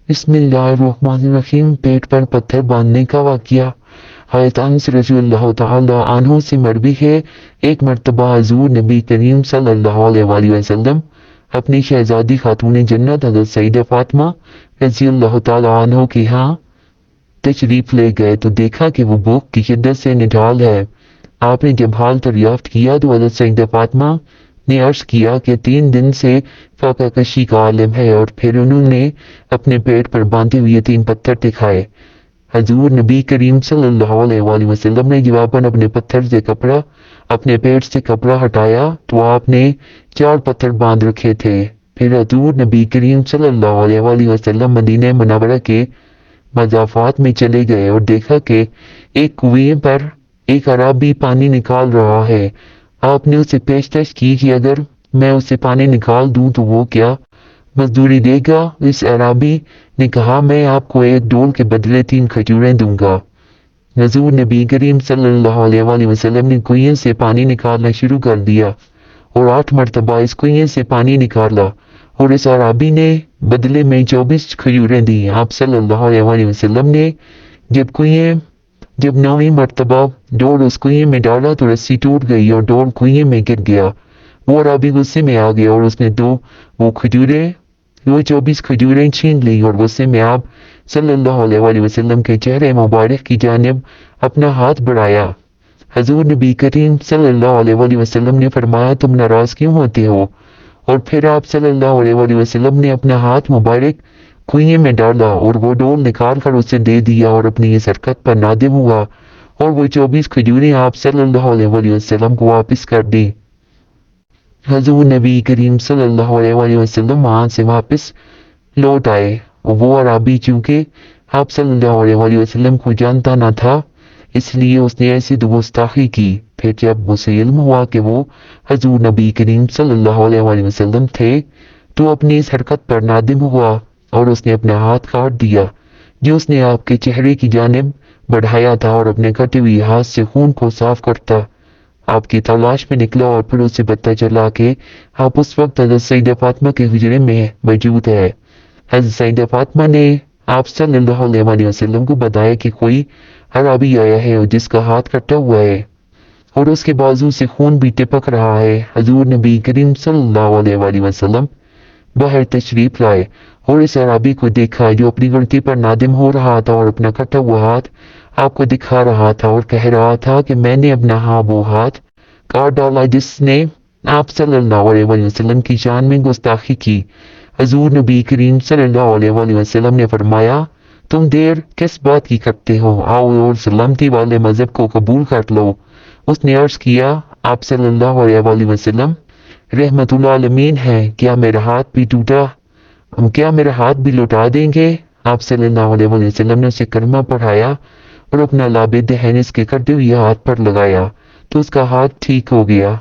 बिस्मिल्लाहिर्रहमानिर्रहीम। पेट पर पत्थर बांधने का वाक़या हज़रत अनस रज़ियल्लाहु तआला अन्हु से मरवी है। एक मर्तबा हुज़ूर नबी करीम सल्लल्लाहु अलैहि वसल्लम अपनी शहजादी खातून जन्नत हज़रत सईदा फातिमा रज़ियल्लाहु तआला अन्हा के यहाँ तशरीफ ले गए तो देखा कि वो भूख की शिद्दत से निढाल है। आपने जब हाल दरियाफ्त किया तो हज़रत सईदा फातिमा ने अर्ज किया कि 3 दिन से फाका कशी का आलम है, और फिर उन्होंने अपने पेट पर बांधे हुए 3 पत्थर दिखाए। हजूर नबी करीम सल्लल्लाहु अलैहि वसल्लम ने जवाबन अपने पेट से कपड़ा हटाया तो आपने 4 पत्थर बांध रखे थे। फिर हजूर नबी करीम सल्लल्लाहु अलैहि वसल्लम मदीना मुनव्वरा के मज़ाफ़ात में चले गए और देखा कि एक कुएं पर एक अराबी पानी निकाल रहा है। आपने उसे पेशकश की कि अगर मैं उसे पानी निकाल दूं तो वो क्या मजदूरी देगा। इस अराबी ने कहा, मैं आपको 1 डोल के बदले 3 खजूरें दूंगा। हुज़ूर नबी करीम सल्लल्लाहु अलैहि वसल्लम ने कुएं से पानी निकालना शुरू कर दिया और 8 मरतबा इस कुएं से पानी निकाला और इस अराबी ने बदले में 24 खजूरें दी। आप सल्लल्लाहु अलैहि वसल्लम ने जब 9वीं मरतबा डोल उस कुएं में डाला तो रस्सी टूट गई और डोल कुएं में गिर गया। वो अराबी गुस्से में आ गया और उसने वो 24 खजूरें छीन ली और गुस्से में आप सल्लल्लाहु अलैहि वसल्लम के चेहरे मुबारक की जानिब अपना हाथ बढ़ाया। हजूर नबी करीम सल्लल्लाहु अलैहि वसल्लम ने फरमाया, तुम नाराज क्यों होते हो? और फिर आप सल्लल्लाहु अलैहि वसल्लम ने अपना हाथ मुबारक कुएं में डाला और वो डोल निकाल कर उसे दे दिया और अपनी इस हरकत पर नादिम हुआ और वो 24 खजूरें आप सल्लल्लाहु अलैहि वसल्लम को वापस कर दी। हजूर नबी करीम सल्लल्लाहु अलैहि वसल्लम वहां से वापस लौट आए और वो अराबी चूंकि आप सल्लल्लाहु अलैहि वसल्लम को जानता न था इसलिए उसने ऐसी गुस्ताखी की। फिर जब उसे इल्म हुआ कि वो हजूर नबी करीम सल्लल्लाहु अलैहि वसल्लम थे तो अपनी इस हरकत पर नादिम हुआ और उसने अपना हाथ काट दिया जो उसने आपके चेहरे की जानिब बढ़ाया था और अपने कटे हुए हाथ से खून को साफ करता आपकी तलाश में निकला और फिर उसे पता चला कि आप उस वक्त हज़रत सईदा फातिमा के हुजरे में मौजूद है। हज़रत सईदा फातिमा ने आप सल्लल्लाहु अलैहि वसल्लम को बताया कि कोई अराबी आया है और जिसका हाथ कटा हुआ है और उसके बाजू से खून भी टपक रहा है। हजूर नबी करीम सल्लल्लाहु अलैहि वसल्लम बाहर तशरीफ लाए और इस अराबी को देखा जो अपनी गलती पर नादिम हो रहा था और अपना कटा हुआ हाथ आपको दिखा रहा था और कह रहा था कि मैंने अपना वो हाथ काट डाला जिसने आप सल्लल्लाहु अलैहि वसल्लम की शान में गुस्ताखी की। हजूर नबी करीम सल्लल्लाहु अलैहि वसल्लम ने फरमाया, तुम देर किस बात की करते हो, आओ और सलामती वाले मजहब को कबूल कर लो। उसने अर्ज किया, आप सल्लल्लाहु अलैहि वसल्लम रहमतुल आलमीन है, क्या मेरा हाथ भी लौटा देंगे? आप सल्लल्लाहु अलैहि वसल्लम ने उसे कलमा पढ़ाया और अपना लाबे दहन इसके कटे हुए हाथ पर लगाया तो उसका हाथ ठीक हो गया।